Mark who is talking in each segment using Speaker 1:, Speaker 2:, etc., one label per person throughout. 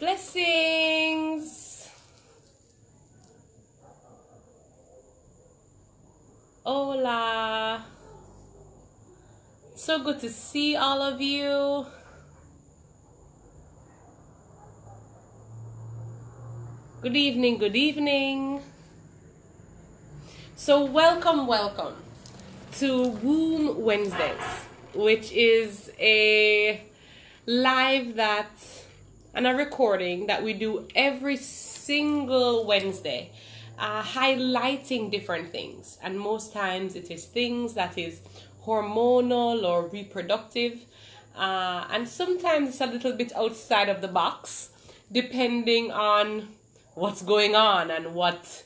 Speaker 1: Blessings. Hola. So good to see all of you. Good evening, good evening. So welcome to Womb Wednesdays, which is a live and a recording that we do every single Wednesday, highlighting different things. And most times it is things that is hormonal or reproductive, and sometimes it's a little bit outside of the box, depending on what's going on and what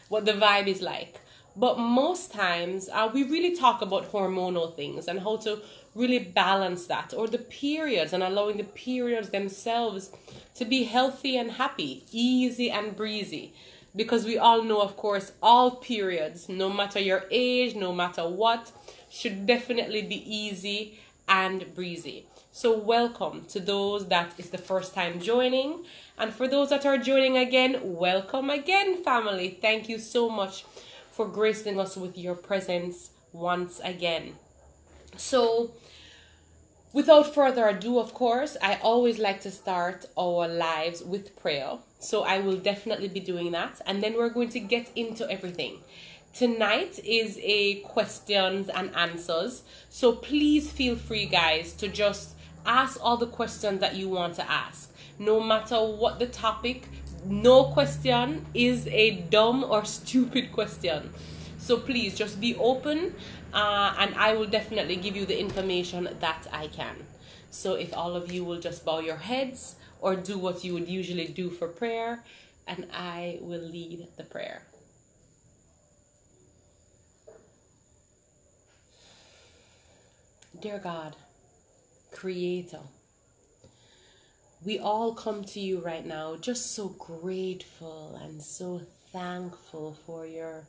Speaker 1: the vibe is like. But most times we really talk about hormonal things and how to really balance that, or the periods, and allowing the periods themselves to be healthy and happy, easy and breezy. Because we all know, of course, all periods, no matter your age, no matter what, should definitely be easy and breezy. So welcome to those that is the first time joining. And for those that are joining again, welcome again, family. Thank you so much for gracing us with your presence once again. So without further ado, of course, I always like to start our lives with prayer. So I will definitely be doing that. And then we're going to get into everything. Tonight is a questions and answers. So please feel free, guys, to just ask all the questions that you want to ask. No matter what the topic, no question is a dumb or stupid question. So please just be open, and I will definitely give you the information that I can. So if all of you will just bow your heads or do what you would usually do for prayer, and I will lead the prayer. Dear God, Creator, we all come to you right now just so grateful and so thankful for your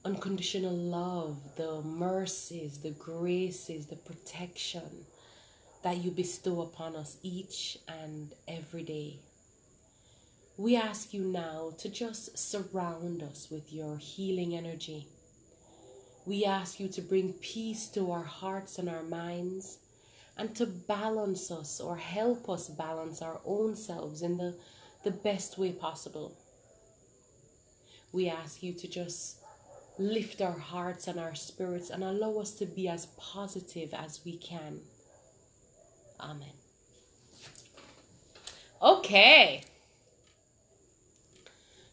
Speaker 1: unconditional love, the mercies, the graces, the protection that you bestow upon us each and every day. We ask you now to just surround us with your healing energy. We ask you to bring peace to our hearts and our minds, and to balance us or help us balance our own selves in the best way possible. We ask you to just lift our hearts and our spirits and allow us to be as positive as we can. Amen. Okay.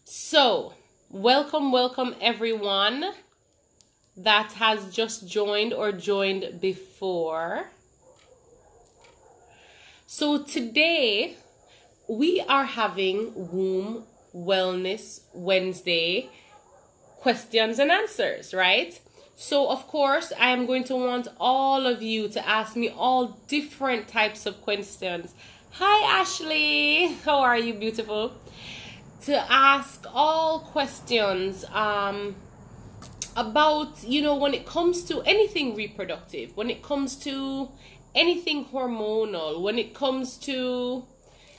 Speaker 1: So, welcome everyone that has just joined or joined before. So today we are having Womb Wellness Wednesday questions and answers, right? So of course I am going to want all of you to ask me all different types of questions. Hi Ashley, how are you, beautiful? To ask all questions about, when it comes to anything reproductive, when it comes to anything hormonal, when it comes to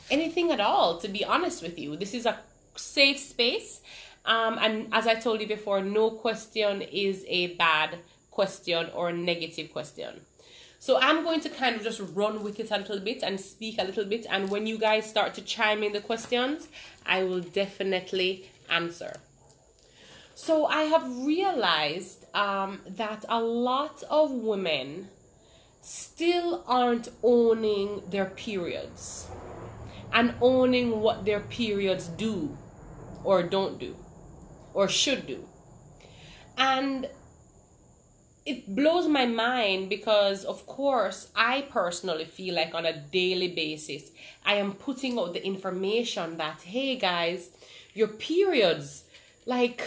Speaker 1: anything at all, to be honest with you. This is a safe space, and as I told you before, no question is a bad question or a negative question. So I'm going to kind of just run with it a little bit and speak a little bit, and when you guys start to chime in the questions, I will definitely answer. So I have realized that a lot of women still aren't owning their periods and owning what their periods do or don't do or should do. And it blows my mind because, of course, I personally feel like on a daily basis I am putting out the information that, hey guys, your periods, like,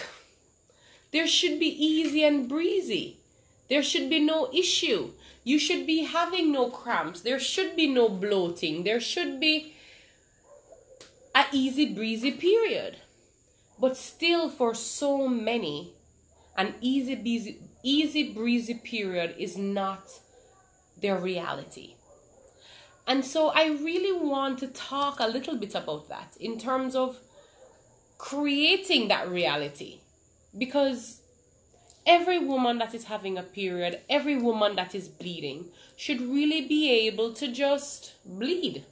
Speaker 1: there should be easy and breezy. There should be no issue. You should be having no cramps. There should be no bloating. There should be an easy breezy period. But still, for so many, an easy breezy period is not their reality. And so I really want to talk a little bit about that in terms of creating that reality. Because every woman that is having a period, every woman that is bleeding should really be able to just bleed.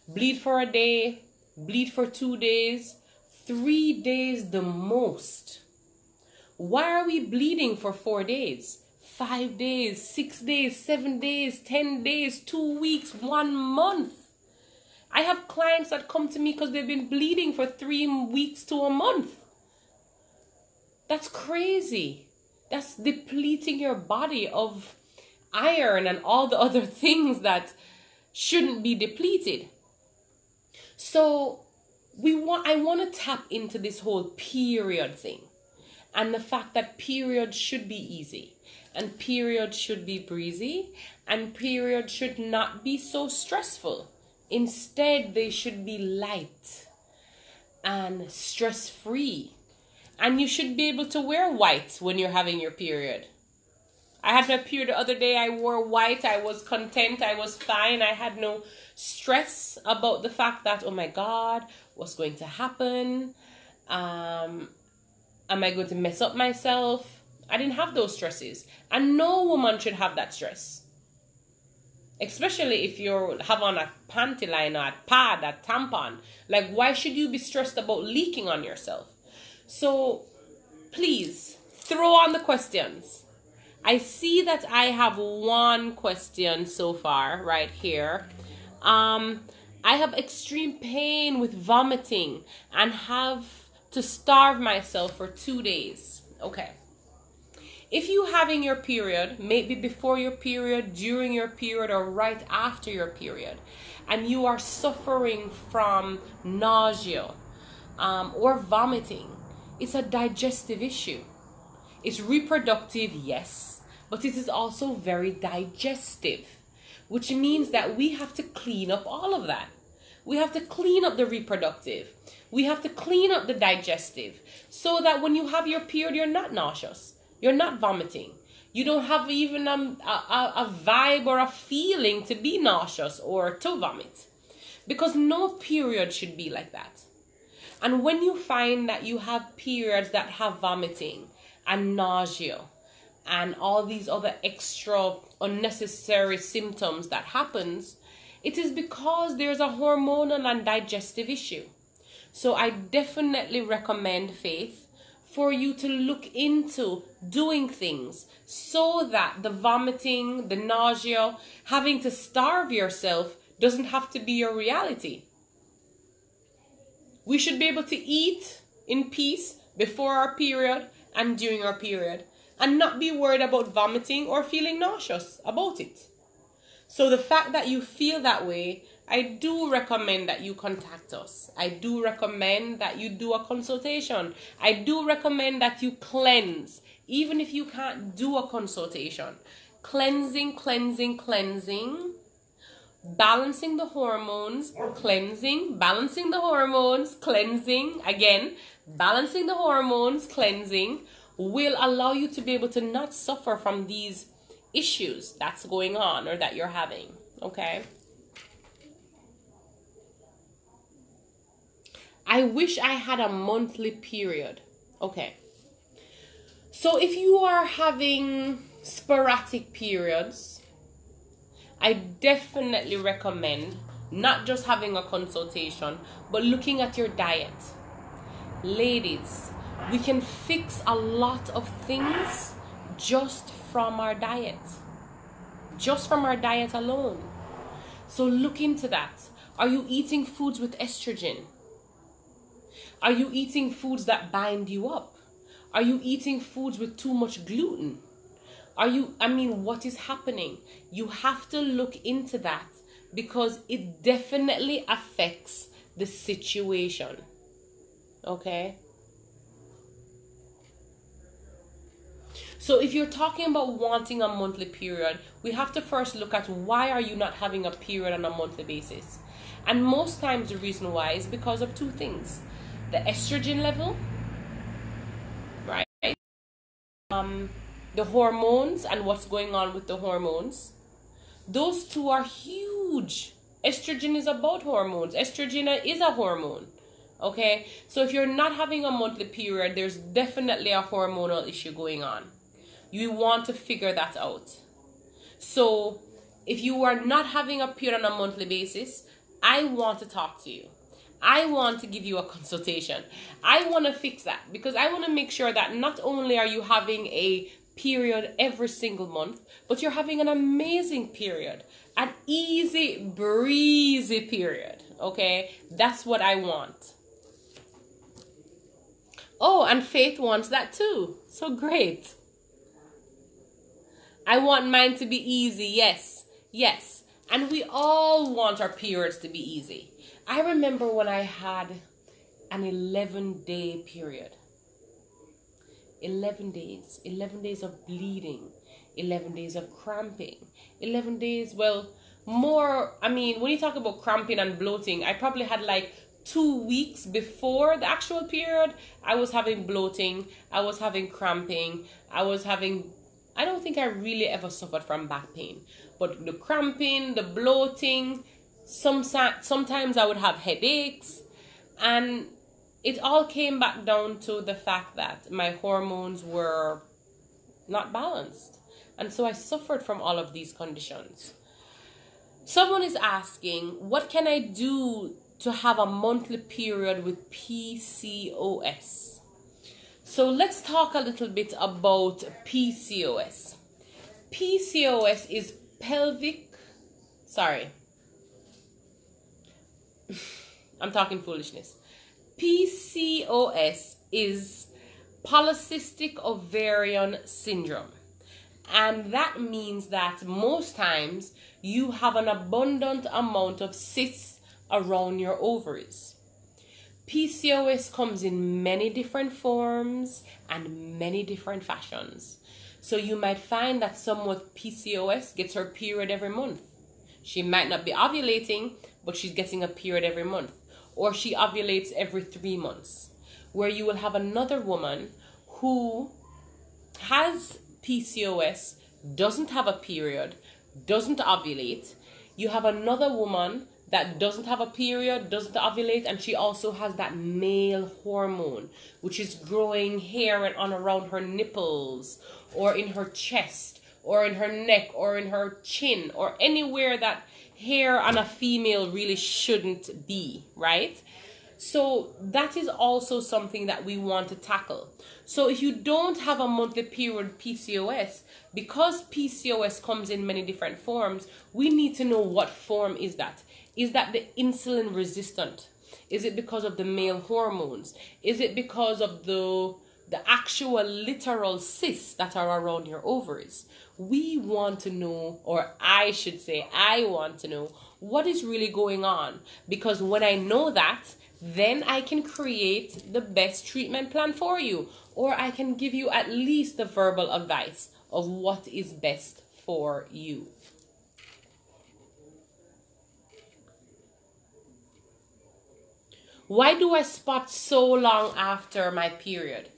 Speaker 1: Bleed for a day, bleed for 2 days, 3 days the most. Why are we bleeding for 4 days, 5 days, 6 days, 7 days, 10 days, 2 weeks, 1 month? I have clients that come to me because they've been bleeding for 3 weeks to a month. That's crazy. That's depleting your body of iron and all the other things that shouldn't be depleted. So I want to tap into this whole period thing and the fact that periods should be easy and periods should be breezy and periods should not be so stressful. Instead, they should be light and stress-free. And you should be able to wear white when you're having your period. I had my period the other day. I wore white. I was content. I was fine. I had no stress about the fact that, oh my God, what's going to happen? Am I going to mess up myself? I didn't have those stresses. And no woman should have that stress. Especially if you have on a panty line or a pad, a tampon. Like, why should you be stressed about leaking on yourself? So, please, throw on the questions. I see that I have one question so far right here. I have extreme pain with vomiting and have to starve myself for 2 days. Okay. If you're having your period, maybe before your period, during your period, or right after your period, and you are suffering from nausea or vomiting, it's a digestive issue. It's reproductive, yes, but it is also very digestive, which means that we have to clean up all of that. We have to clean up the reproductive. We have to clean up the digestive so that when you have your period, you're not nauseous. You're not vomiting. You don't have even a vibe or a feeling to be nauseous or to vomit. Because no period should be like that. And when you find that you have periods that have vomiting and nausea and all these other extra unnecessary symptoms that happens, it is because there's a hormonal and digestive issue. So I definitely recommend, Faith, for you to look into doing things so that the vomiting, the nausea, having to starve yourself doesn't have to be your reality. We should be able to eat in peace before our period and during our period and not be worried about vomiting or feeling nauseous about it. So the fact that you feel that way, I do recommend that you contact us. I do recommend that you do a consultation. I do recommend that you cleanse, even if you can't do a consultation. Cleansing, cleansing, cleansing. Balancing the hormones, cleansing, balancing the hormones, cleansing, again, balancing the hormones, cleansing, will allow you to be able to not suffer from these issues that's going on or that you're having, okay? I wish I had a monthly period. Okay. So if you are having sporadic periods, I definitely recommend not just having a consultation, but looking at your diet. Ladies, we can fix a lot of things just from our diet. Just from our diet alone. So look into that. Are you eating foods with estrogen? Are you eating foods that bind you up? Are you eating foods with too much gluten? What is happening? You have to look into that because it definitely affects the situation. Okay? So if you're talking about wanting a monthly period, we have to first look at why are you not having a period on a monthly basis. And most times the reason why is because of two things. The estrogen level, right? The hormones and what's going on with the hormones. Those two are huge. Estrogen is about hormones. Estrogen is a hormone. Okay? So if you're not having a monthly period, there's definitely a hormonal issue going on. You want to figure that out. So if you are not having a period on a monthly basis, I want to talk to you. I want to give you a consultation. I want to fix that because I want to make sure that not only are you having a period every single month, but you're having an amazing period, an easy breezy period. Okay, that's what I want. Oh, and Faith wants that too. So great. I want mine to be easy. Yes, and we all want our periods to be easy. I remember when I had an 11-day period. 11 days of bleeding, 11 days of cramping, 11 days, well, more, I mean, when you talk about cramping and bloating, I probably had like 2 weeks before the actual period, I was having bloating, I was having cramping, I don't think I really ever suffered from back pain, but the cramping, the bloating, sometimes I would have headaches, and it all came back down to the fact that my hormones were not balanced. And so I suffered from all of these conditions. Someone is asking, what can I do to have a monthly period with PCOS? So let's talk a little bit about PCOS. PCOS is I'm talking foolishness. PCOS is polycystic ovarian syndrome. And that means that most times you have an abundant amount of cysts around your ovaries. PCOS comes in many different forms and many different fashions. So you might find that someone with PCOS gets her period every month. She might not be ovulating, but she's getting a period every month. Or she ovulates every 3 months. Where you will have another woman who has PCOS, doesn't have a period, doesn't ovulate. You have another woman that doesn't have a period, doesn't ovulate, and she also has that male hormone, which is growing hair and on around her nipples, or in her chest, or in her neck, or in her chin, or anywhere that hair on a female really shouldn't be, right? So that is also something that we want to tackle. So if you don't have a monthly period PCOS, because PCOS comes in many different forms, we need to know what form is that. Is that the insulin resistant? Is it because of the male hormones? Is it because of the actual literal cysts that are around your ovaries? We want to know, or I should say, I want to know what is really going on. Because when I know that, then I can create the best treatment plan for you. Or I can give you at least the verbal advice of what is best for you. Why do I spot so long after my period?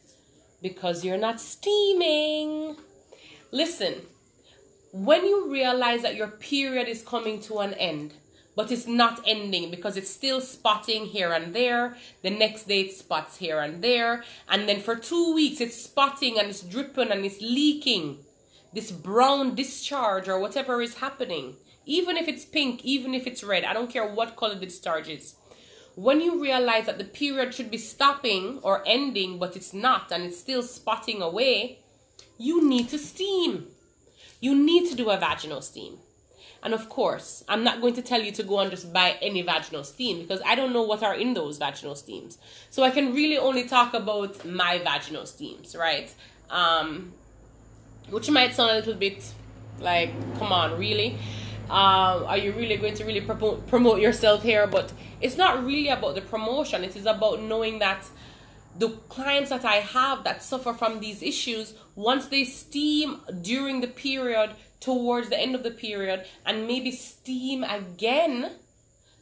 Speaker 1: Because you're not steaming. Listen, when you realize that your period is coming to an end, but it's not ending because it's still spotting here and there, the next day it spots here and there, and then for 2 weeks it's spotting and it's dripping and it's leaking, this brown discharge or whatever is happening, even if it's pink, even if it's red, I don't care what color the discharge is. When you realize that the period should be stopping or ending, but it's not, and it's still spotting away, you need to steam. You need to do a vaginal steam. And of course, I'm not going to tell you to go and just buy any vaginal steam because I don't know what are in those vaginal steams. So I can really only talk about my vaginal steams, right? Which might sound a little bit like, come on, really? Are you really going to really promote yourself here? But it's not really about the promotion. It is about knowing that the clients that I have that suffer from these issues, once they steam during the period, towards the end of the period, and maybe steam again,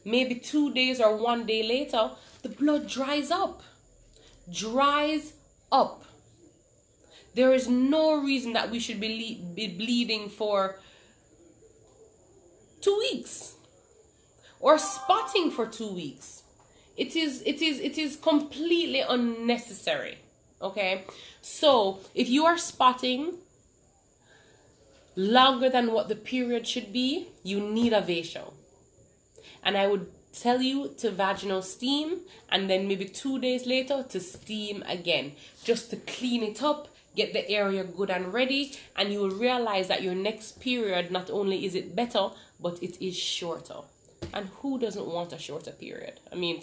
Speaker 1: maybe 2 days or 1 day later, the blood dries up. Dries up. There is no reason that we should be bleeding for 2 weeks or spotting for 2 weeks. It is completely unnecessary. Okay, so if you are spotting longer than what the period should be, you need a facial. And I would tell you to vaginal steam, and then maybe 2 days later to steam again, just to clean it up, get the area good and ready, and you will realize that your next period, not only is it better, but it is shorter. And who doesn't want a shorter period? I mean,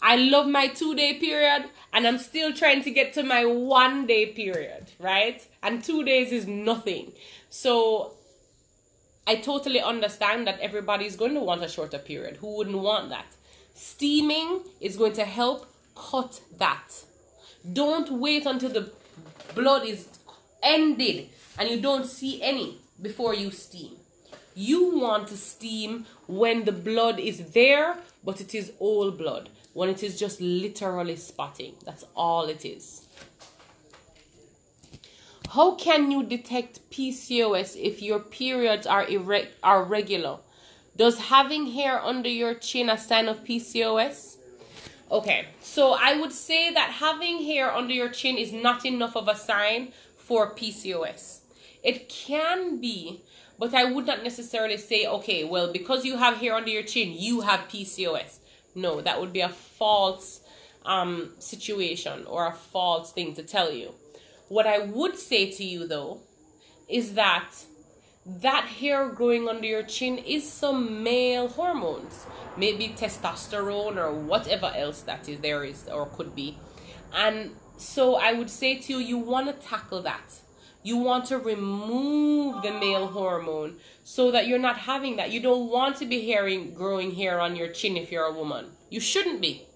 Speaker 1: I love my 2-day period, and I'm still trying to get to my 1-day period, right? And 2 days is nothing. So I totally understand that everybody's going to want a shorter period. Who wouldn't want that? Steaming is going to help cut that. Don't wait until the blood is ended and you don't see any before you steam. You want to steam when the blood is there, but it is old blood. When it is just literally spotting. That's all it is. How can you detect PCOS if your periods are regular? Does having hair under your chin a sign of PCOS? Okay, so I would say that having hair under your chin is not enough of a sign for PCOS. It can be, but I would not necessarily say, okay, well, because you have hair under your chin, you have PCOS. No, that would be a false situation or a false thing to tell you. What I would say to you, though, is that hair growing under your chin is some male hormones. Maybe testosterone or whatever else that is there is or could be. And so I would say to you, you want to tackle that. You want to remove the male hormone so that you're not having that. You don't want to be growing hair on your chin if you're a woman. You shouldn't be.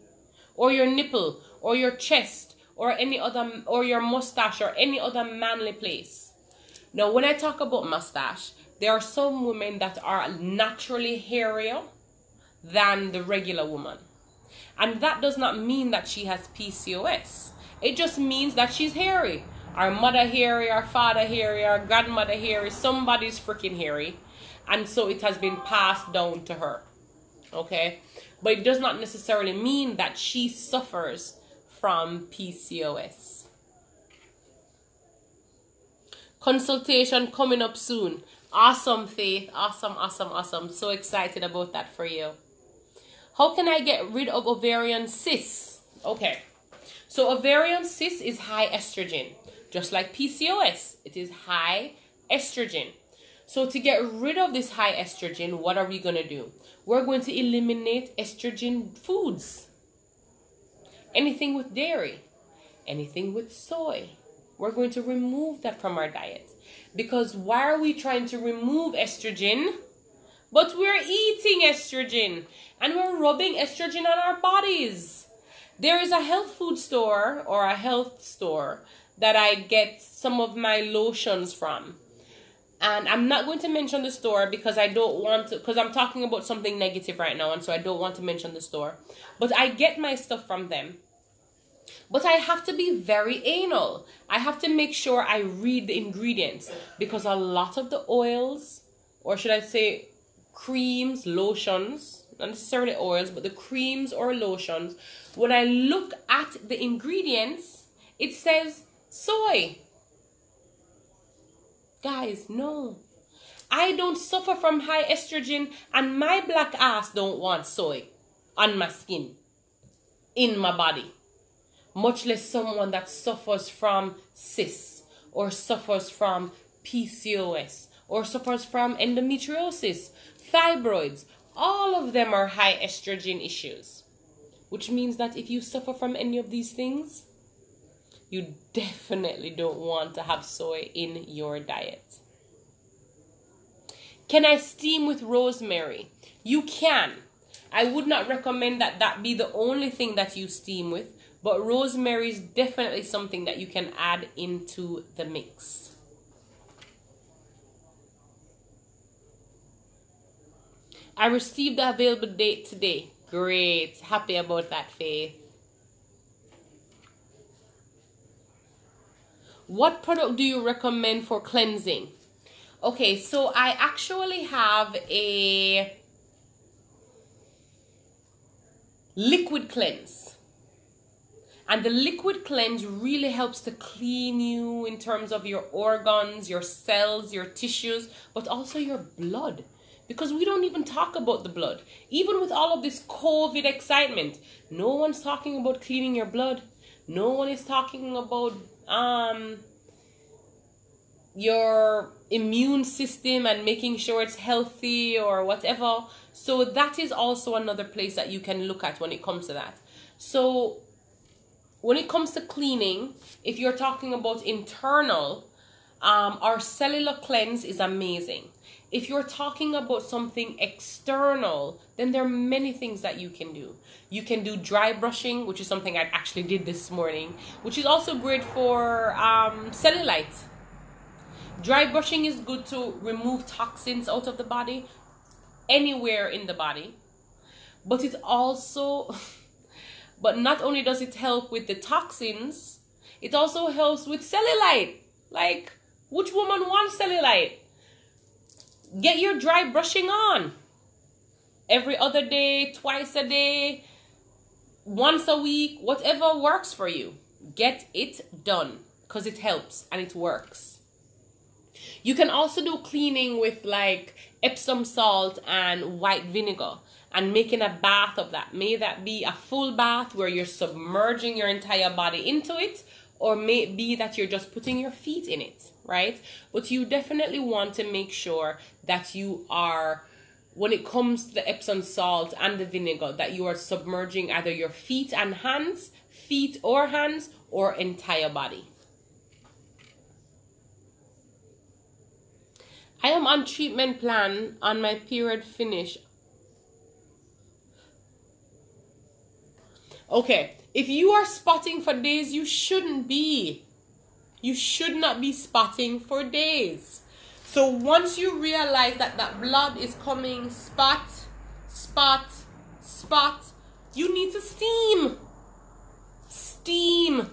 Speaker 1: Or your nipple, or your chest, or any other, or your mustache, or any other manly place. Now, when I talk about mustache, there are some women that are naturally hairier than the regular woman. And that does not mean that she has PCOS. It just means that she's hairy. Our mother hairy, our father hairy, our grandmother hairy, somebody's freaking hairy. And so it has been passed down to her. Okay? But it does not necessarily mean that she suffers from PCOS. Consultation coming up soon. Awesome, Faith. Awesome, awesome, awesome. So excited about that for you. How can I get rid of ovarian cysts? Okay. So ovarian cysts is high estrogen. Just like PCOS, it is high estrogen. So to get rid of this high estrogen, what are we going to do? We're going to eliminate estrogen foods. Anything with dairy, anything with soy. We're going to remove that from our diet. Because why are we trying to remove estrogen? But we're eating estrogen and we're rubbing estrogen on our bodies. There is a health food store or a health store that I get some of my lotions from. And I'm not going to mention the store because I don't want to, because I'm talking about something negative right now, and so I don't want to mention the store. But I get my stuff from them. But I have to be very anal. I have to make sure I read the ingredients, because a lot of the oils, or should I say creams, lotions, not necessarily oils, but the creams or lotions, when I look at the ingredients, it says soy. Guys, no. I don't suffer from high estrogen, and my black ass don't want soy on my skin, in my body. Much less someone that suffers from cysts, or suffers from PCOS, or suffers from endometriosis, fibroids. All of them are high estrogen issues. Which means that if you suffer from any of these things, you definitely don't want to have soy in your diet. Can I steam with rosemary? You can. I would not recommend that that be the only thing that you steam with, but rosemary is definitely something that you can add into the mix. I received the available date today. Great. Happy about that, Faith. What product do you recommend for cleansing? Okay, so I actually have a liquid cleanse. And the liquid cleanse really helps to clean you in terms of your organs, your cells, your tissues, but also your blood. Because we don't even talk about the blood. Even with all of this COVID excitement, no one's talking about cleaning your blood. No one is talking about your immune system and making sure it's healthy or whatever. So that is also another place that you can look at when it comes to that. So when it comes to cleaning, if you're talking about internal, our cellular cleanse is amazing. If you're talking about something external, then there are many things that you can do. You can do dry brushing, which is something I actually did this morning, which is also great for cellulite. Dry brushing is good to remove toxins out of the body, anywhere in the body. But it also, but not only does it help with the toxins, it also helps with cellulite. Like, which woman wants cellulite? Get your dry brushing on. Every other day, twice a day, once a week, whatever works for you. Get it done because it helps and it works. You can also do cleaning with like Epsom salt and white vinegar and making a bath of that. May that be a full bath where you're submerging your entire body into it, or may it be that you're just putting your feet in it, right? But you definitely want to make sure that you are, when it comes to the Epsom salt and the vinegar, that you are submerging either your feet and hands, or entire body. I am on treatment plan on my period finish. Okay, if you are spotting for days, you shouldn't be. You should not be spotting for days. So once you realize that that blood is coming spot, spot, spot, you need to steam. Steam.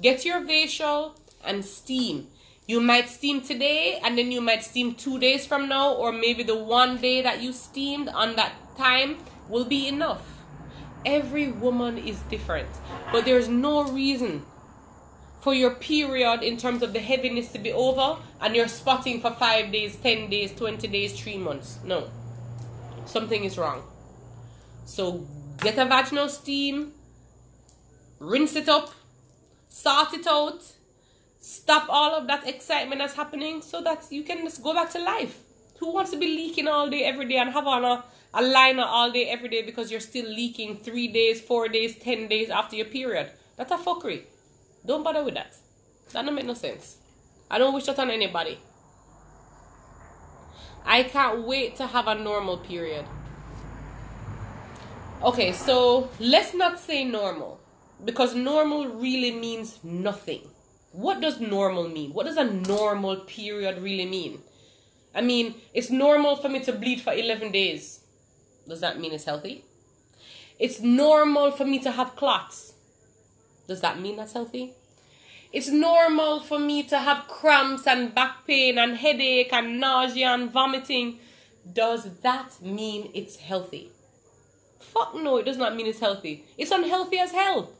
Speaker 1: Get your facial and steam. You might steam today and then you might steam 2 days from now, or maybe the one day that you steamed on that time will be enough. Every woman is different, but there's no reason for your period in terms of the heaviness to be over and you're spotting for 5 days, 10 days, 20 days, 3 months. No, something is wrong. So get a vaginal steam, rinse it up, sort it out, stop all of that excitement that's happening so that you can just go back to life. Who wants to be leaking all day, every day and have on a liner all day, every day because you're still leaking 3 days, 4 days, 10 days after your period? That's a fuckery. Don't bother with that. That don't make no sense. I don't wish that on anybody. I can't wait to have a normal period. Okay, so let's not say normal, because normal really means nothing. What does normal mean? What does a normal period really mean? I mean, it's normal for me to bleed for 11 days. Does that mean it's healthy? It's normal for me to have clots. Does that mean that's healthy? It's normal for me to have cramps and back pain and headache and nausea and vomiting. Does that mean it's healthy? Fuck no, it does not mean it's healthy. It's unhealthy as hell.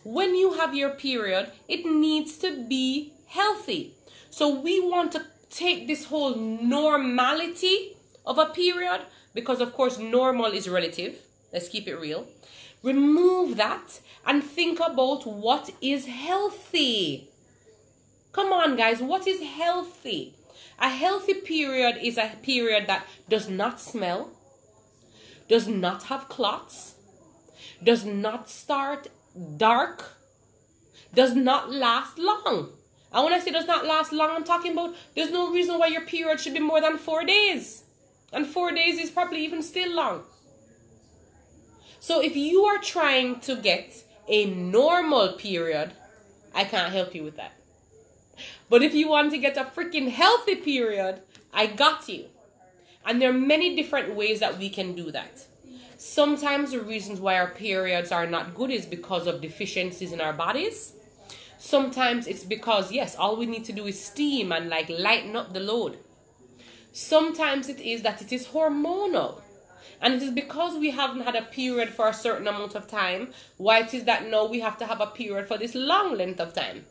Speaker 1: When you have your period, it needs to be healthy. So we want to take this whole normality of a period, because of course normal is relative. Let's keep it real. Remove that and think about what is healthy. Come on, guys, what is healthy? A healthy period is a period that does not smell, does not have clots, does not start dark, does not last long. And when I say does not last long, I'm talking about there's no reason why your period should be more than 4 days. And 4 days is probably even still long. So if you are trying to get a normal period, I can't help you with that. But if you want to get a freaking healthy period, I got you. And there are many different ways that we can do that. Sometimes the reasons why our periods are not good is because of deficiencies in our bodies. Sometimes it's because, yes, all we need to do is steam and like lighten up the load. Sometimes it is that it is hormonal. And it is because we haven't had a period for a certain amount of time, why it is that now we have to have a period for this long length of time.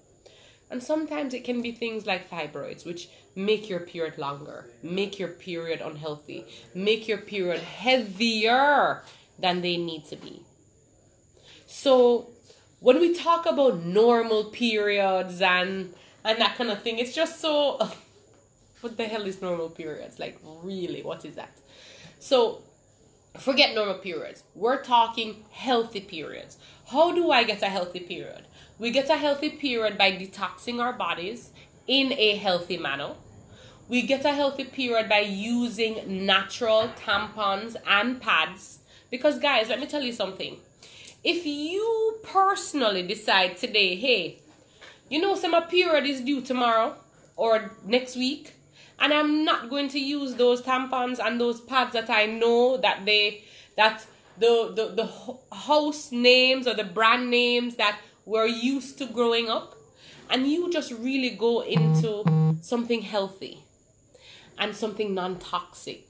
Speaker 1: And sometimes it can be things like fibroids, which make your period longer, make your period unhealthy, make your period heavier than they need to be. So when we talk about normal periods and that kind of thing, it's just so, what the hell is normal periods? Like, really, what is that? So forget normal periods. We're talking healthy periods. How do I get a healthy period? We get a healthy period by detoxing our bodies in a healthy manner. We get a healthy period by using natural tampons and pads. Because guys, let me tell you something. If you personally decide today, hey, you know, my period is due tomorrow or next week, and I'm not going to use those tampons and those pads that I know that the house names or the brand names that we're used to growing up, and you just really go into something healthy and something non-toxic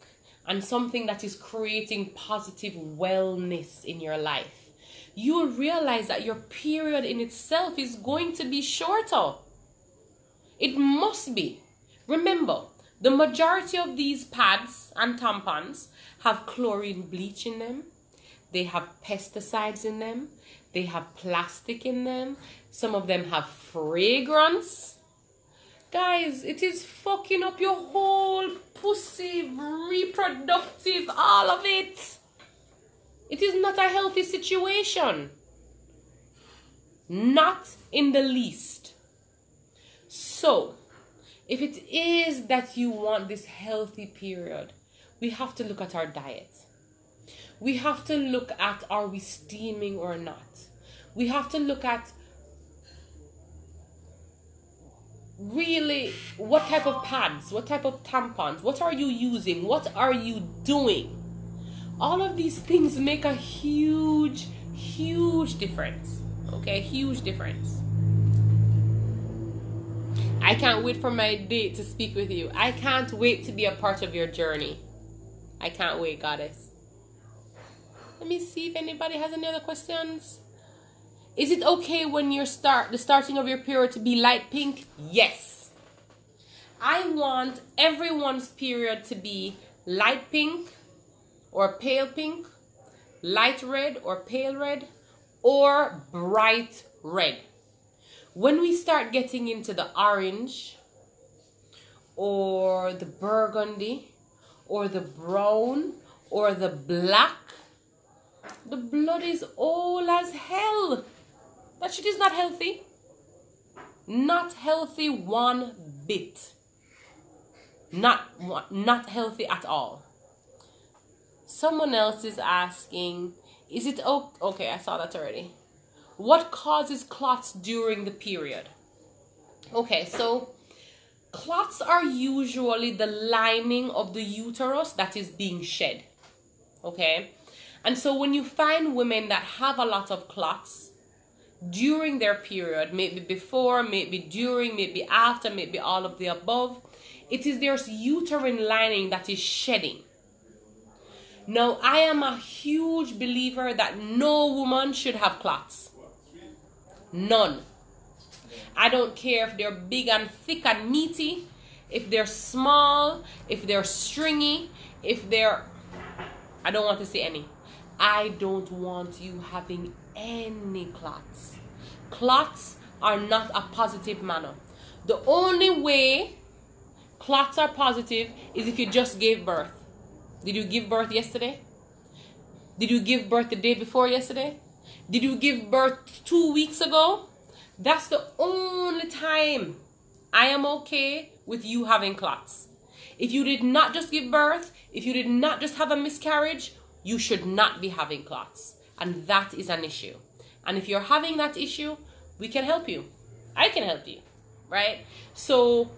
Speaker 1: and something that is creating positive wellness in your life, you will realize that your period in itself is going to be shorter. It must be. Remember, the majority of these pads and tampons have chlorine bleach in them. They have pesticides in them. They have plastic in them. Some of them have fragrance. Guys, it is fucking up your whole pussy, reproductive, all of it. It is not a healthy situation. Not in the least. So, if it is that you want this healthy period, we have to look at our diet. We have to look at, are we steaming or not? We have to look at really what type of pads, what type of tampons, what are you using, what are you doing? All of these things make a huge, huge difference. Okay, huge difference. I can't wait for my date to speak with you. I can't wait to be a part of your journey. I can't wait, goddess. Let me see if anybody has any other questions. Is it okay when the starting of your period to be light pink? Yes. I want everyone's period to be light pink or pale pink, light red or pale red, or bright red. When we start getting into the orange or the burgundy or the brown or the black, the blood is all as hell. That shit is not healthy. Not healthy one bit. Not healthy at all. Someone else is asking, is it okay? I saw that already. What causes clots during the period? Okay, so clots are usually the lining of the uterus that is being shed. Okay? And so when you find women that have a lot of clots during their period, maybe before, maybe during, maybe after, maybe all of the above, it is their uterine lining that is shedding. Now, I am a huge believer that no woman should have clots. None. I don't care if they're big and thick and meaty, if they're small, if they're stringy, if they're... I don't want to say any. I don't want you having any clots. Clots are not a positive manner. The only way clots are positive is if you just gave birth. Did you give birth yesterday? Did you give birth the day before yesterday? Did you give birth 2 weeks ago? That's the only time I am okay with you having clots. If you did not just give birth, if you did not just have a miscarriage, you should not be having clots. And that is an issue. And if you're having that issue, we can help you. I can help you, right? So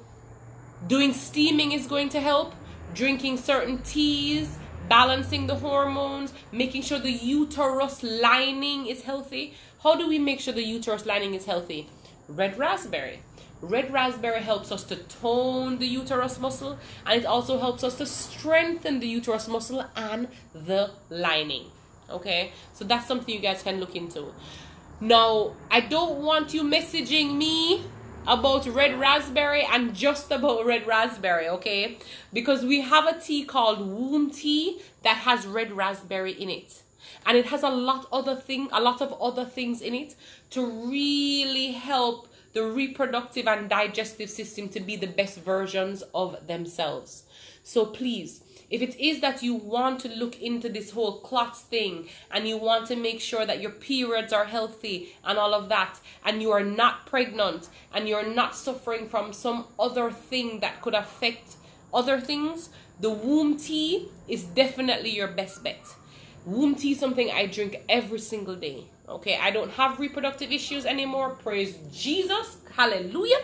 Speaker 1: doing steaming is going to help. Drinking certain teas, balancing the hormones, making sure the uterus lining is healthy. How do we make sure the uterus lining is healthy? Red raspberry. red raspberry helps us to tone the uterus muscle, and it also helps us to strengthen the uterus muscle and the lining. Okay, so that's something you guys can look into. Now, I don't want you messaging me about red raspberry and just about red raspberry, okay? Because we have a tea called womb tea that has red raspberry in it. And it has a lot of other things in it to really help the reproductive and digestive system to be the best versions of themselves. So please, if it is that you want to look into this whole clots thing and you want to make sure that your periods are healthy and all of that, and you are not pregnant and you're not suffering from some other thing that could affect other things, the womb tea is definitely your best bet. Womb tea is something I drink every single day. Okay, I don't have reproductive issues anymore. Praise Jesus. Hallelujah.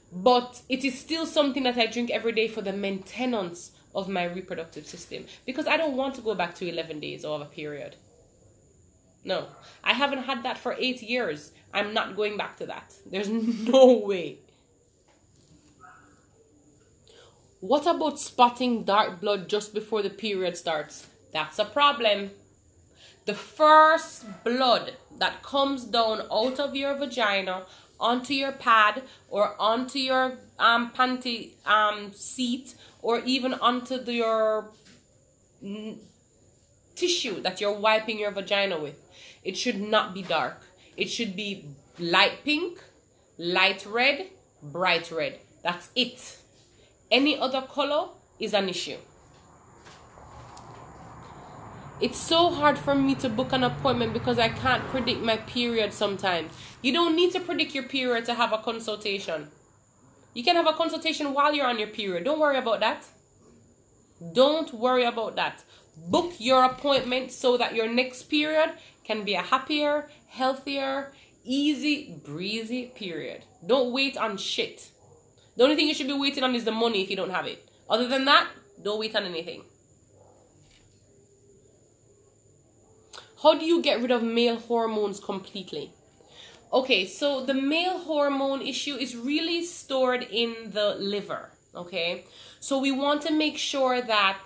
Speaker 1: But it is still something that I drink every day for the maintenance of my reproductive system, because I don't want to go back to 11 days of a period. No, I haven't had that for 8 years. I'm not going back to that. There's no way. What about spotting dark blood just before the period starts? That's a problem. The first blood that comes down out of your vagina onto your pad or onto your panty seat, or even onto your tissue that you're wiping your vagina with, it should not be dark. It should be light pink, light red, bright red. That's it. Any other color is an issue. It's so hard for me to book an appointment because I can't predict my period sometimes. You don't need to predict your period to have a consultation. You can have a consultation while you're on your period. Don't worry about that. Don't worry about that. Book your appointment so that your next period can be a happier, healthier, easy, breezy period. Don't wait on shit. The only thing you should be waiting on is the money if you don't have it. Other than that, don't wait on anything. How do you get rid of male hormones completely? Okay, so the male hormone issue is really stored in the liver, okay? So we want to make sure that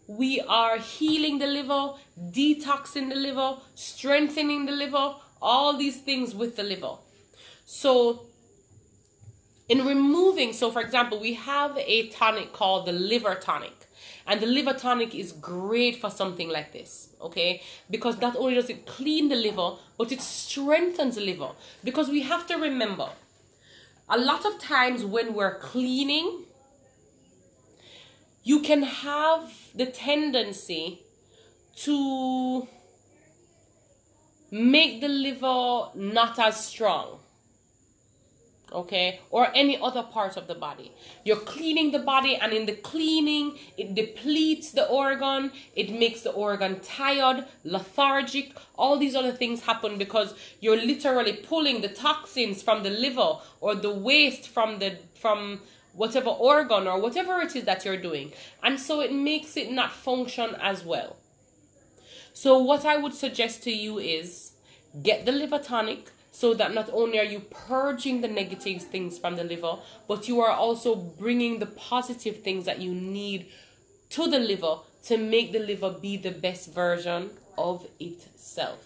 Speaker 1: we are healing the liver, detoxing the liver, strengthening the liver, all these things with the liver. So in removing, so for example, we have a tonic called the liver tonic. And the liver tonic is great for something like this, okay? Because not only does it clean the liver, but it strengthens the liver. Because we have to remember, a lot of times when we're cleaning, you can have the tendency to make the liver not as strong. Okay, or any other part of the body. You're cleaning the body, and in the cleaning, it depletes the organ, it makes the organ tired, lethargic. All these other things happen because you're literally pulling the toxins from the liver or the waste from whatever organ or whatever it is that you're doing, and so it makes it not function as well. So what I would suggest to you is get the liver tonic, so that not only are you purging the negative things from the liver, but you are also bringing the positive things that you need to the liver to make the liver be the best version of itself.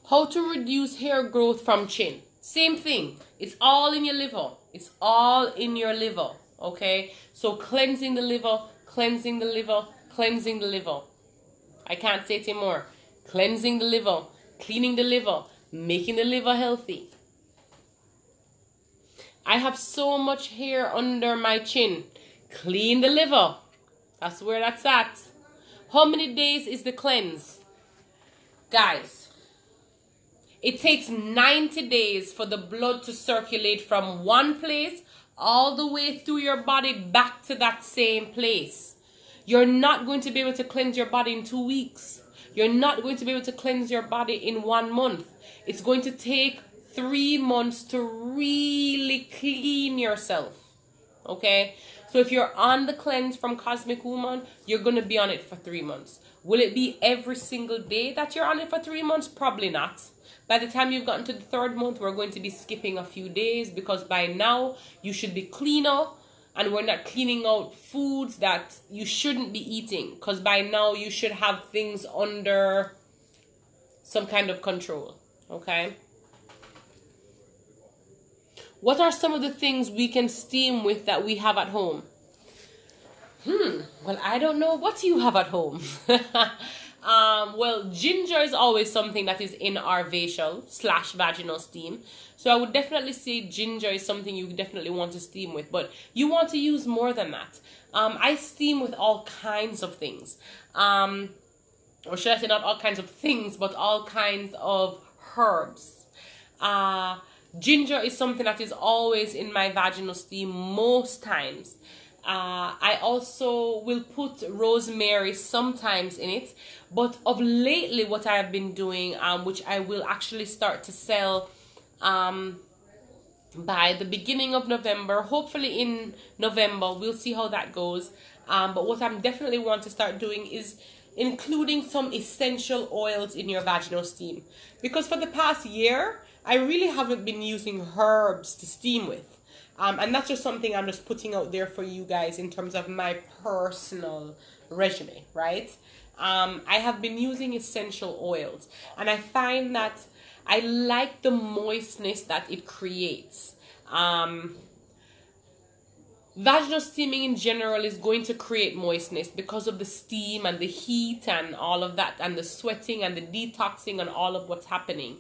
Speaker 1: How to reduce hair growth from chin? Same thing. It's all in your liver. It's all in your liver. Okay? So cleansing the liver, cleansing the liver, cleansing the liver. I can't say it anymore. Cleansing the liver, cleaning the liver, making the liver healthy. I have so much hair under my chin. Clean the liver. That's where that's at. How many days is the cleanse? Guys, it takes 90 days for the blood to circulate from one place all the way through your body back to that same place. You're not going to be able to cleanse your body in 2 weeks. You're not going to be able to cleanse your body in 1 month. It's going to take 3 months to really clean yourself. Okay? So if you're on the cleanse from Cosmic Woman, you're going to be on it for 3 months. Will it be every single day that you're on it for 3 months? Probably not. By the time you've gotten to the 3rd month, we're going to be skipping a few days, because by now you should be cleaner, and we're not cleaning out foods that you shouldn't be eating, because by now you should have things under some kind of control. Okay? What are some of the things we can steam with that we have at home? Well, I don't know what you have at home. Well, ginger is always something that is in our facial/vaginal steam. So I would definitely say ginger is something you definitely want to steam with, but you want to use more than that. I steam with all kinds of things. Or should I say not all kinds of things, but all kinds of herbs. Ginger is something that is always in my vaginal steam most times. I also will put rosemary sometimes in it, but of lately what I have been doing, which I will actually start to sell by the beginning of November, hopefully in November, we'll see how that goes. But what I'm definitely want to start doing is including some essential oils in your vaginal steam, because for the past year I really haven't been using herbs to steam with. And that's just something I'm just putting out there for you guys in terms of my personal regimen, right? I have been using essential oils, and I find that I like the moistness that it creates. Vaginal steaming in general is going to create moistness because of the steam and the heat and all of that, and the sweating and the detoxing and all of what's happening.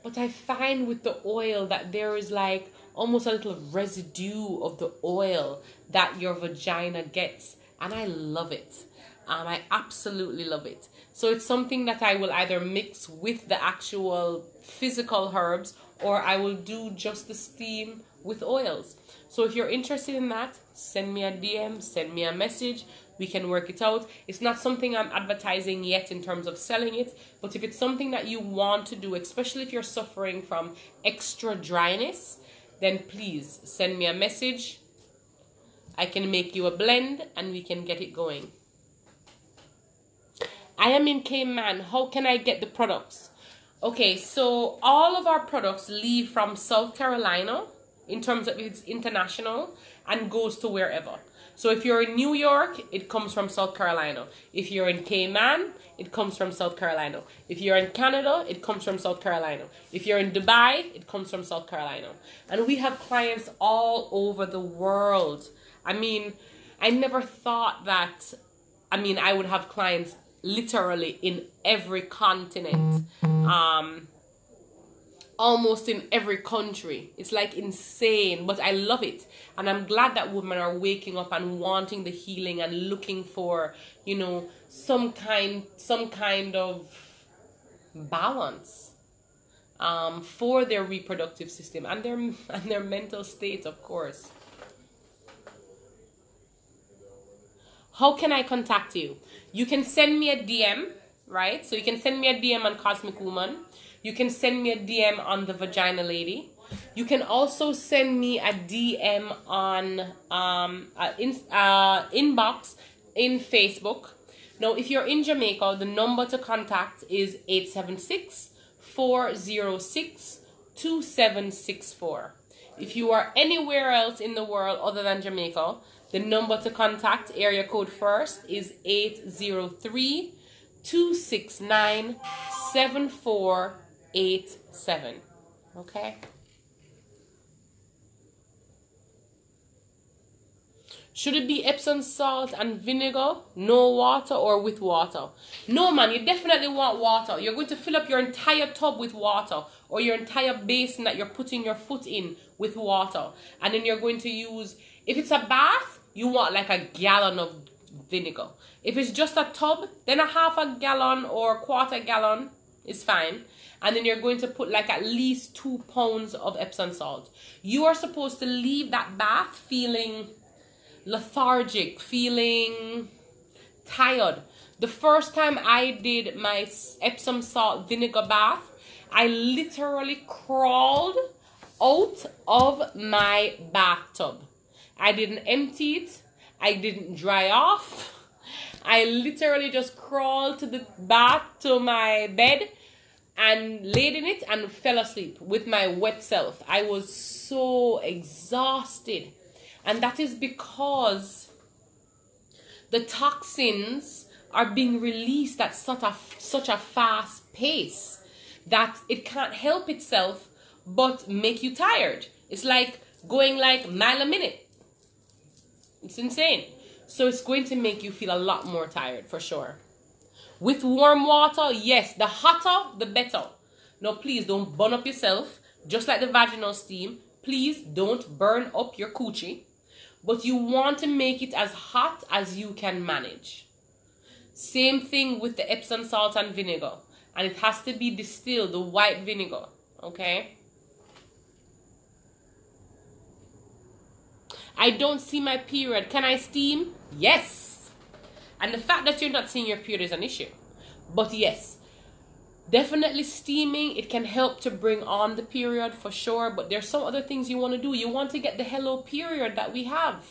Speaker 1: But I find with the oil that there is like almost a little residue of the oil that your vagina gets, and I love it. I absolutely love it. So it's something that I will either mix with the actual physical herbs, or I will do just the steam with oils. So if you're interested in that, send me a DM, send me a message. We can work it out. It's not something I'm advertising yet in terms of selling it, but if it's something that you want to do, especially if you're suffering from extra dryness, then please send me a message. I can make you a blend and we can get it going. I am in Cayman. How can I get the products? Okay, so all of our products leave from South Carolina in terms of it's international and goes to wherever. So if you're in New York, it comes from South Carolina. If you're in Cayman, it comes from South Carolina. If you're in Canada, it comes from South Carolina. If you're in Dubai, it comes from South Carolina. And we have clients all over the world. I mean, I never thought that, I would have clients literally in every continent. Almost in every country. It's like insane, but I love it, and I'm glad that women are waking up and wanting the healing and looking for, you know, some kind of balance for their reproductive system and their mental state, of course. How can I contact you? You can send me a DM, right? So you can send me a DM on Cosmic Woman. You can send me a DM on the Vagina Lady. You can also send me a DM on inbox in Facebook. Now, if you're in Jamaica, the number to contact is 876-406-2764. If you are anywhere else in the world other than Jamaica, the number to contact, area code first, is 803-269-7487. Okay? Should it be Epsom salt and vinegar, no water, or with water? No, man, you definitely want water. You're going to fill up your entire tub with water, or your entire basin that you're putting your foot in with water. And then you're going to use, if it's a bath, you want like a gallon of vinegar. If it's just a tub, then a half a gallon or quarter gallon is fine. And then you're going to put like at least 2 pounds of Epsom salt. You are supposed to leave that bath feeling lethargic, feeling tired. The first time I did my Epsom salt vinegar bath, I literally crawled out of my bathtub. I didn't empty it. I didn't dry off. I literally just crawled to the bath, to my bed, and laid in it and fell asleep with my wet self. I was so exhausted. And that is because the toxins are being released at such a fast pace that it can't help itself but make you tired. It's like going like mile a minute. It's insane. So it's going to make you feel a lot more tired for sure. With warm water, yes, the hotter, the better. No, please don't burn up yourself. Just like the vaginal steam, please don't burn up your coochie. But you want to make it as hot as you can manage. Same thing with the Epsom salt and vinegar. And it has to be distilled, the white vinegar. Okay? I don't see my period. Can I steam? Yes. And the fact that you're not seeing your period is an issue. But yes, definitely steaming, it can help to bring on the period for sure. But there's some other things you want to do. You want to get the hello period that we have.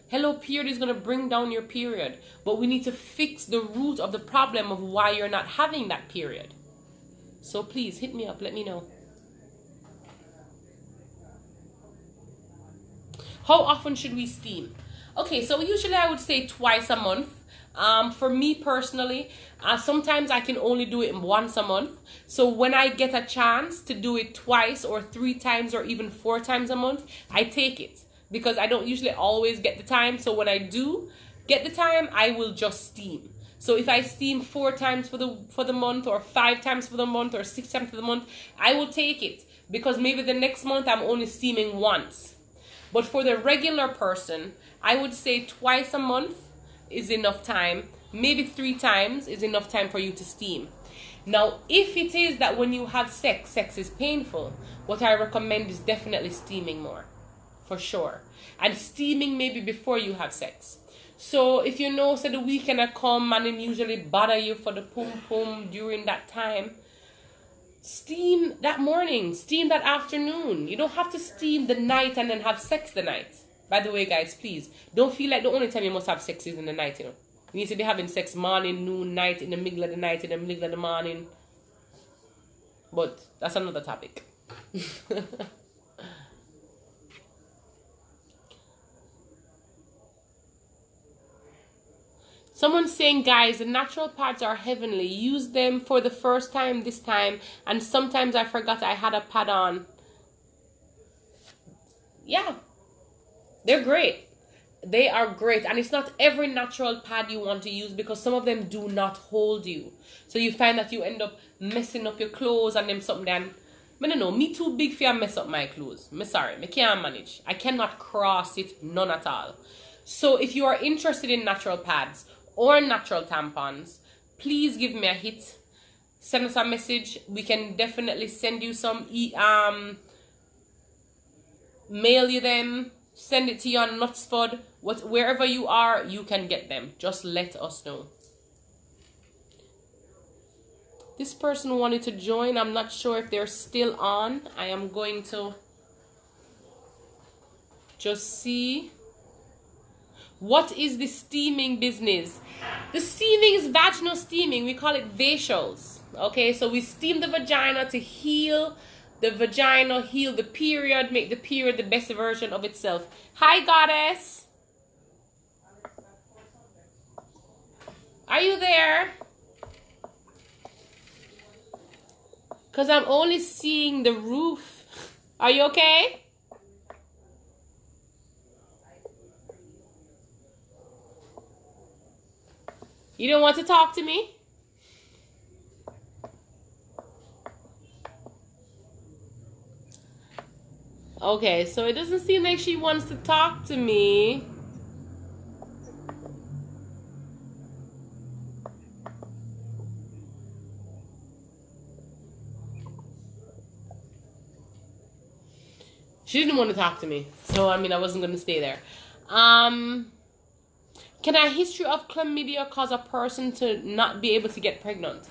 Speaker 1: Hello period is going to bring down your period. But we need to fix the root of the problem of why you're not having that period. So please hit me up. Let me know. How often should we steam? Okay, so usually I would say twice a month. For me personally, sometimes I can only do it once a month. So when I get a chance to do it twice or 3 times or even 4 times a month, I take it. Because I don't usually always get the time. So when I do get the time, I will just steam. So if I steam 4 times for the month, or 5 times for the month, or 6 times for the month, I will take it. Because maybe the next month I'm only steaming once. But for the regular person, I would say twice a month is enough time. Maybe 3 times is enough time for you to steam. Now, if it is that when you have sex is painful, what I recommend is definitely steaming more. For sure. And steaming maybe before you have sex. So if you know, say the weekend I come and then usually bother you for the pum during that time, steam that morning, steam that afternoon. You don't have to steam the night and then have sex the night. By the way, guys, please, don't feel like the only time you must have sex is in the night, you know. You need to be having sex morning, noon, night, in the middle of the night, in the middle of the morning. But that's another topic. Someone's saying, guys, the natural pads are heavenly. Use them for the first time this time. And sometimes I forgot I had a pad on. Yeah. They're great. They are great. And it's not every natural pad you want to use, because some of them do not hold you. So you find that you end up messing up your clothes and them something. Then, I don't know, me too big for you mess up my clothes. Me sorry, me can't manage. I cannot cross it, none at all. So if you are interested in natural pads or natural tampons, please give me a hit. Send us a message. We can definitely send you some, mail you them, send it to you on Nutsford. Wherever you are, you can get them. Just let us know. This person wanted to join. I'm not sure if they're still on. I am going to just see. What is the steaming business? The steaming is vaginal steaming. We call it vacials. Okay, so we steam the vagina to heal the vagina, heal the period, make the period the best version of itself. Hi, goddess. Are you there? Because I'm only seeing the roof. Are you okay? You don't want to talk to me? Okay, so it doesn't seem like she wants to talk to me. She didn't want to talk to me. So, I mean, I wasn't going to stay there. Can a history of chlamydia cause a person to not be able to get pregnant?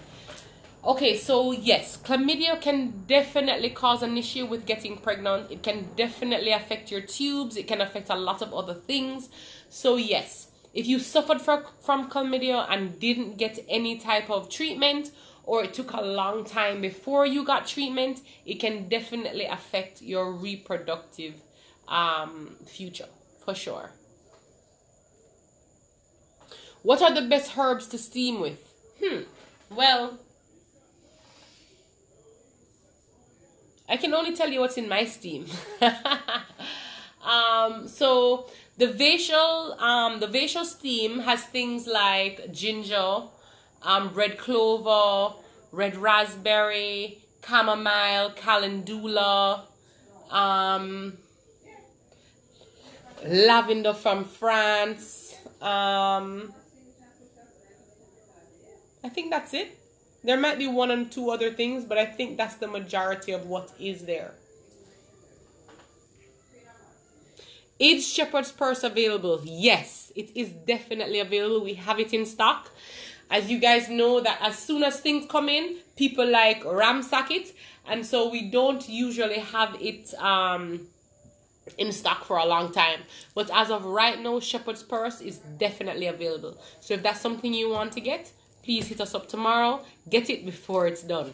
Speaker 1: Okay, so yes, chlamydia can definitely cause an issue with getting pregnant. It can definitely affect your tubes. It can affect a lot of other things. So yes, if you suffered from chlamydia and didn't get any type of treatment, or it took a long time before you got treatment, it can definitely affect your reproductive future, for sure. What are the best herbs to steam with? Well, I can only tell you what's in my steam. So the facial steam has things like ginger, red clover, red raspberry, chamomile, calendula, lavender from France. I think that's it. There might be one and two other things, but I think that's the majority of what is there. Is shepherd's purse available? Yes, it is definitely available. We have it in stock. As you guys know, that as soon as things come in, people like ransack it. And so we don't usually have it in stock for a long time. But as of right now, shepherd's purse is definitely available. So if that's something you want to get, please hit us up tomorrow. Get it before it's done.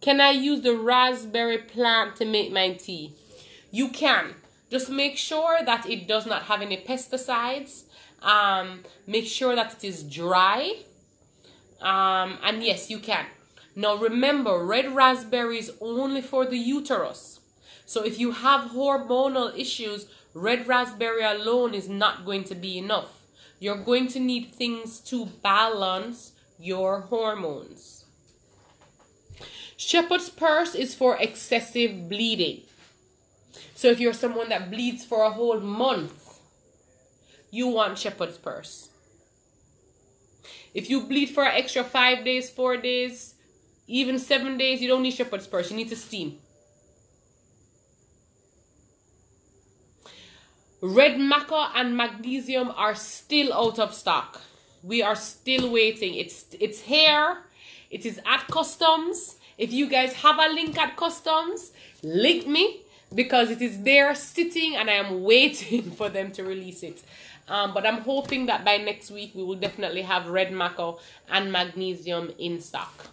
Speaker 1: Can I use the raspberry plant to make my tea? You can. Just make sure that it does not have any pesticides. Make sure that it is dry. And yes, you can. Now remember, red raspberry is only for the uterus. So if you have hormonal issues, red raspberry alone is not going to be enough. You're going to need things to balance your hormones. Shepherd's purse is for excessive bleeding. So if you're someone that bleeds for a whole month, you want shepherd's purse. If you bleed for an extra 5 days, 4 days, even 7 days, you don't need shepherd's purse. You need to steam. Red maca and magnesium are still out of stock. We are still waiting. It's here. It is at customs. If you guys have a link at customs, link me, because it is there sitting and I am waiting for them to release it. But I'm hoping that by next week we will definitely have red maca and magnesium in stock.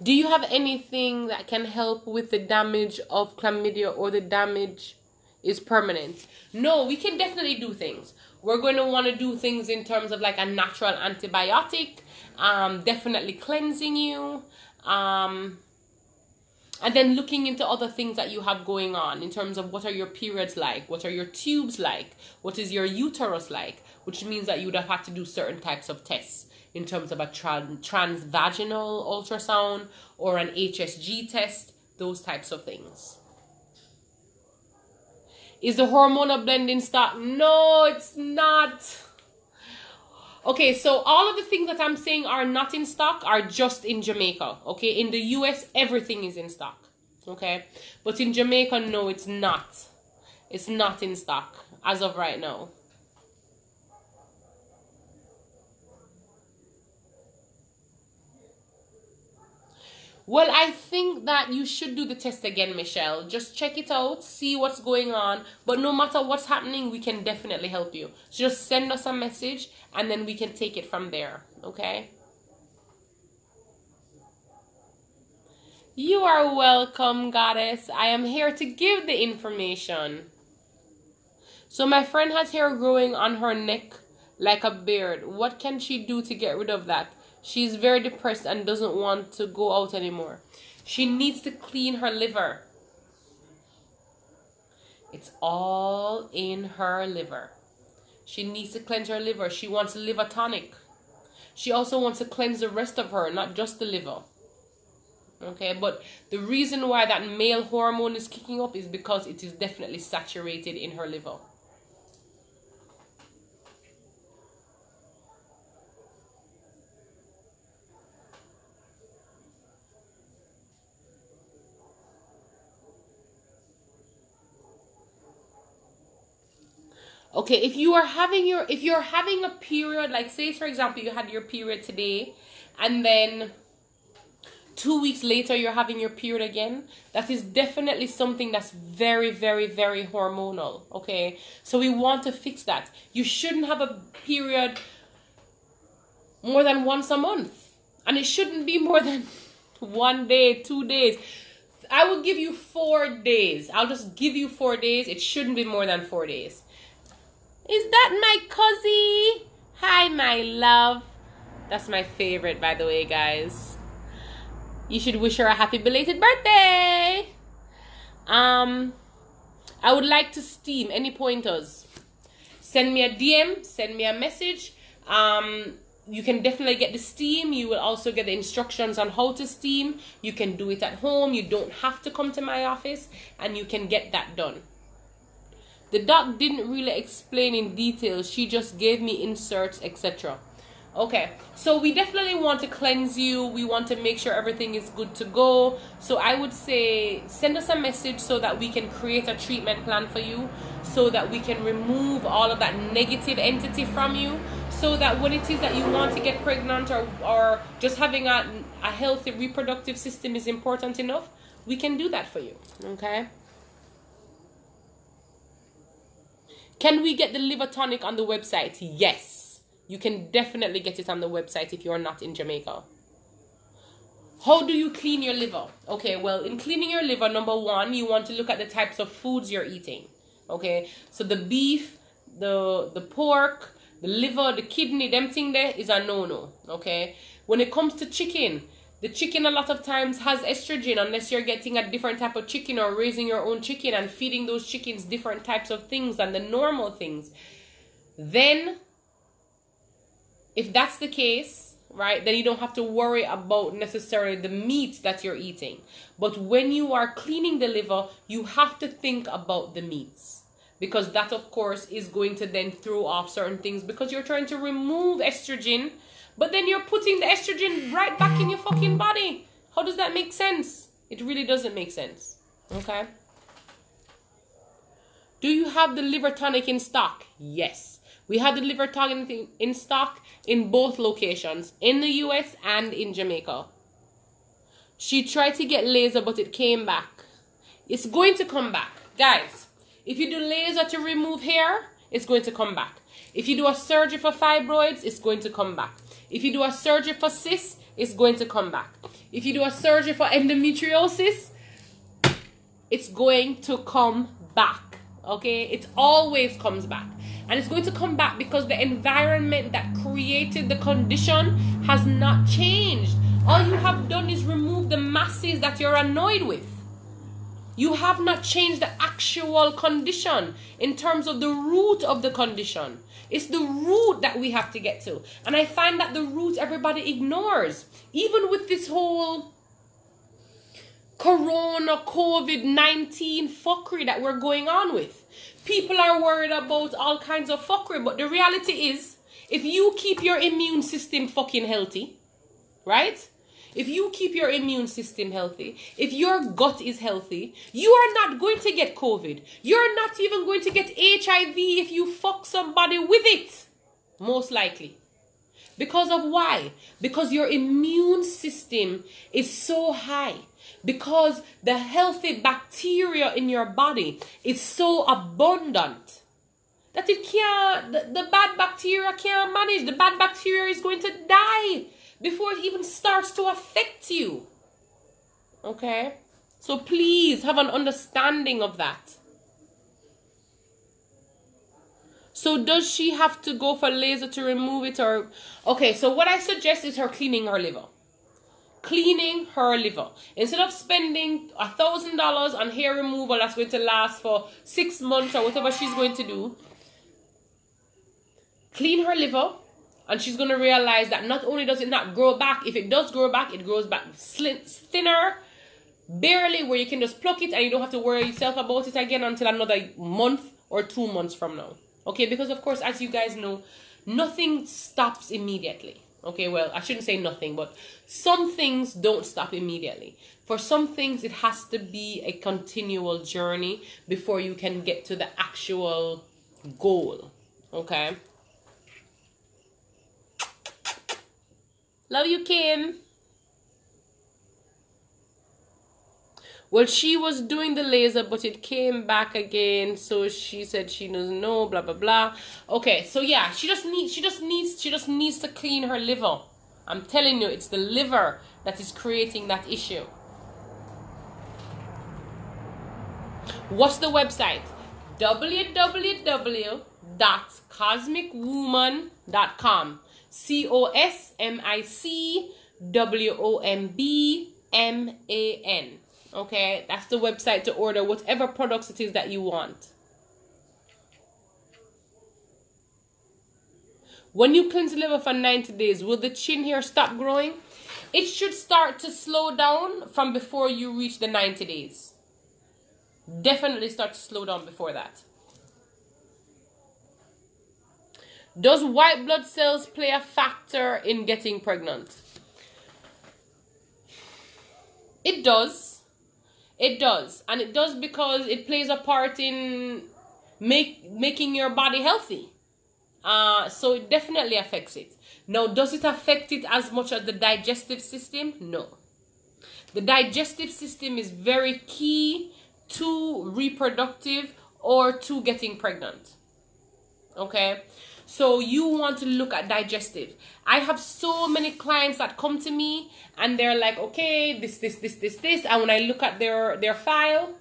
Speaker 1: Do you have anything that can help with the damage of chlamydia, or the damage is permanent? No, we can definitely do things. We're going to want to do things in terms of like a natural antibiotic, definitely cleansing you, and then looking into other things that you have going on in terms of what are your periods like, what are your tubes like, what is your uterus like, which means that you would have had to do certain types of tests in terms of a transvaginal ultrasound or an HSG test, those types of things. Is the hormonal blend in stock? No, it's not. Okay, so all of the things that I'm saying are not in stock are just in Jamaica. Okay, in the US, everything is in stock. Okay, but in Jamaica, no, it's not. It's not in stock as of right now. Well, I think that you should do the test again, Michelle. Just check it out, see what's going on. But no matter what's happening, we can definitely help you. So just send us a message and then we can take it from there, okay? You are welcome, goddess. I am here to give the information. So my friend has hair growing on her neck like a beard. What can she do to get rid of that? She's very depressed and doesn't want to go out anymore. She needs to clean her liver. It's all in her liver. She needs to cleanse her liver. She wants a liver tonic. She also wants to cleanse the rest of her, not just the liver. Okay, but the reason why that male hormone is kicking up is because it is definitely saturated in her liver. Okay, if you're having a period, like say for example you had your period today and then 2 weeks later you're having your period again, that is definitely something that's very, very, very hormonal. Okay, so we want to fix that. You shouldn't have a period more than once a month. And it shouldn't be more than 1 day, 2 days. I will give you 4 days. I'll just give you 4 days. It shouldn't be more than 4 days. Is that my cozy? Hi, my love. That's my favorite, by the way, guys. You should wish her a happy belated birthday. I would like to steam. Any pointers? Send me a DM. Send me a message. You can definitely get the steam. You will also get the instructions on how to steam. You can do it at home. You don't have to come to my office, and you can get that done. The doc didn't really explain in detail. She just gave me inserts, etc. Okay, so we definitely want to cleanse you. We want to make sure everything is good to go. So I would say send us a message so that we can create a treatment plan for you, so that we can remove all of that negative entity from you, so that when it is that you want to get pregnant, or just having a healthy reproductive system is important enough, we can do that for you. Okay? Can we get the liver tonic on the website? Yes. You can definitely get it on the website if you're not in Jamaica. How do you clean your liver? Okay, well, in cleaning your liver, number one, you want to look at the types of foods you're eating. Okay, so the beef, the pork, the liver, the kidney, them thing there is a no-no. Okay, when it comes to chicken, the chicken a lot of times has estrogen, unless you're getting a different type of chicken or raising your own chicken and feeding those chickens different types of things than the normal things. Then, if that's the case, right, then you don't have to worry about necessarily the meats that you're eating. But when you are cleaning the liver, you have to think about the meats, because that, of course, is going to then throw off certain things, because you're trying to remove estrogen, but then you're putting the estrogen right back in your fucking body. How does that make sense? It really doesn't make sense. Okay? Do you have the liver tonic in stock? Yes. We have the liver tonic in stock in both locations, in the US and in Jamaica. She tried to get laser, but it came back. It's going to come back. Guys, if you do laser to remove hair, it's going to come back. If you do a surgery for fibroids, it's going to come back. If you do a surgery for cysts, it's going to come back. If you do a surgery for endometriosis, it's going to come back. Okay? It always comes back. And it's going to come back because the environment that created the condition has not changed. All you have done is remove the masses that you're annoyed with. You have not changed the actual condition in terms of the root of the condition. It's the root that we have to get to. And I find that the root everybody ignores. Even with this whole Corona, COVID-19 fuckery that we're going on with. People are worried about all kinds of fuckery, but the reality is, if you keep your immune system fucking healthy, right? If you keep your immune system healthy, if your gut is healthy, you are not going to get COVID. You're not even going to get HIV if you fuck somebody with it, most likely. Because of why? Because your immune system is so high. Because the healthy bacteria in your body is so abundant that it can't, the bad bacteria can't manage. The bad bacteria is going to die before it even starts to affect you. Okay? So please have an understanding of that. So does she have to go for laser to remove it, or... Okay, so what I suggest is her cleaning her liver. Cleaning her liver. Instead of spending $1,000 on hair removal that's going to last for 6 months or whatever she's going to do, clean her liver, and she's going to realize that not only does it not grow back, if it does grow back, it grows back thinner, barely, where you can just pluck it and you don't have to worry yourself about it again until another month or 2 months from now. Okay, because of course, as you guys know, nothing stops immediately. Okay, well, I shouldn't say nothing, but some things don't stop immediately. For some things, it has to be a continual journey before you can get to the actual goal. Okay? Love you, Kim. Well, she was doing the laser, but it came back again. So she said she doesn't know, blah blah blah. Okay, so yeah, she just needs to clean her liver. I'm telling you, it's the liver that is creating that issue. What's the website? www.cosmicwoman.com. COSMICWOMBMAN. Okay, that's the website to order whatever products it is that you want. When you cleanse the liver for 90 days, will the chin hair stop growing? It should start to slow down from before you reach the 90 days. Definitely start to slow down before that. Does white blood cells play a factor in getting pregnant? It does. It does. And it does because it plays a part in making your body healthy. So it definitely affects it. Now, does it affect it as much as the digestive system? No. The digestive system is very key to reproductive or to getting pregnant. Okay? So you want to look at digestive. I have so many clients that come to me and they're like, okay, this. And when I look at their file,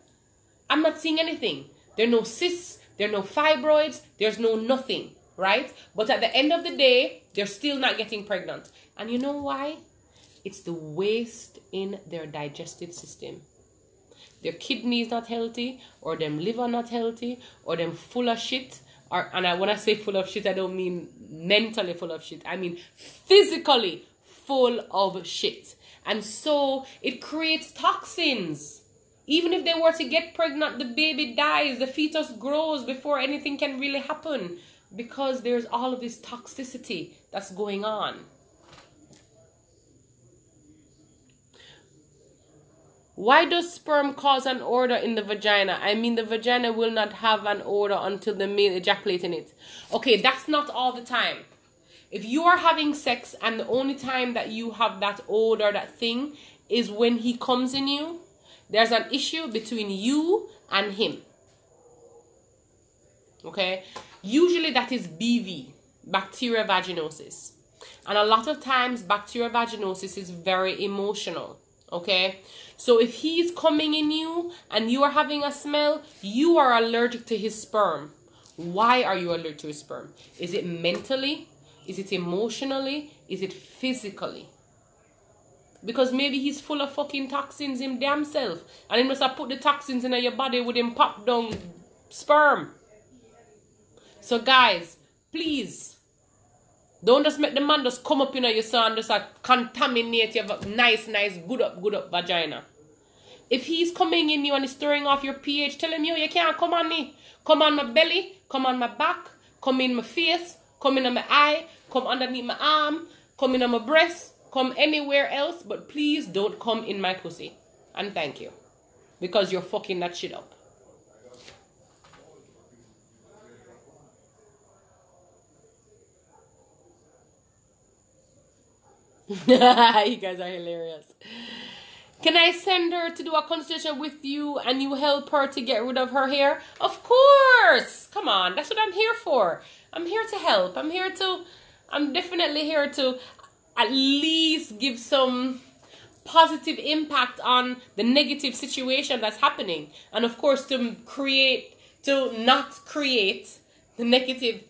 Speaker 1: I'm not seeing anything. There are no cysts, there are no fibroids, there's no nothing, right? But at the end of the day, they're still not getting pregnant. And you know why? It's the waste in their digestive system. Their kidney is not healthy, or them liver not healthy, or them full of shit. And when I say full of shit, I don't mean mentally full of shit. I mean physically full of shit. And so it creates toxins. Even if they were to get pregnant, the baby dies, the fetus grows before anything can really happen. Because there's all of this toxicity that's going on. Why does sperm cause an odor in the vagina? I mean, the vagina will not have an odor until the male ejaculates in it. Okay, that's not all the time. If you are having sex and the only time that you have that odor, that thing, is when he comes in you, there's an issue between you and him. Okay? Usually that is BV, bacterial vaginosis. And a lot of times bacterial vaginosis is very emotional. Okay? So if he's coming in you and you are having a smell, you are allergic to his sperm. Why are you allergic to his sperm? Is it mentally? Is it emotionally? Is it physically? Because maybe he's full of fucking toxins him damn self. And he must have put the toxins in your body with him pop down sperm. So guys, please, don't just make the man just come up in your son and just contaminate your nice, good up vagina. If he's coming in you and he's stirring off your pH, tell him, yo, you can't come on me. Come on my belly, come on my back, come in my face, come in on my eye, come underneath my arm, come in on my breast, come anywhere else, but please don't come in my pussy. And thank you. Because you're fucking that shit up. You guys are hilarious. Can I send her to do a consultation with you and you help her to get rid of her hair? Of course. Come on. That's what I'm here for. I'm here to help. I'm definitely here to at least give some positive impact on the negative situation that's happening. And of course to not create the negative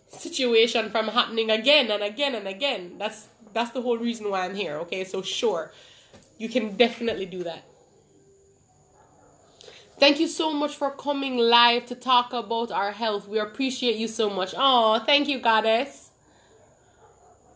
Speaker 1: situation from happening again and again and again. That's the whole reason why I'm here, okay? So sure, you can definitely do that. Thank you so much for coming live to talk about our health. We appreciate you so much. Oh, thank you, goddess.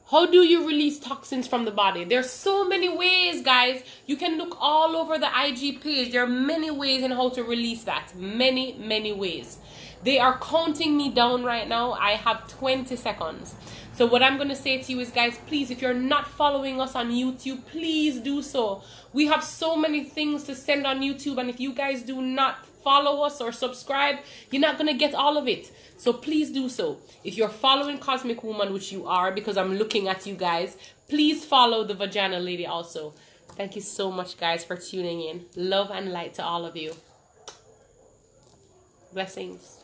Speaker 1: How do you release toxins from the body? There's so many ways, guys. You can look all over the IG page. There are many ways in how to release that. Many ways. They are counting me down right now. I have 20 seconds. So what I'm going to say to you is, guys, please, if you're not following us on YouTube, please do so. We have so many things to send on YouTube, and if you guys do not follow us or subscribe, you're not going to get all of it. So please do so. If you're following Cosmic Woman, which you are because I'm looking at you guys, please follow the Vagina Lady also. Thank you so much, guys, for tuning in. Love and light to all of you. Blessings.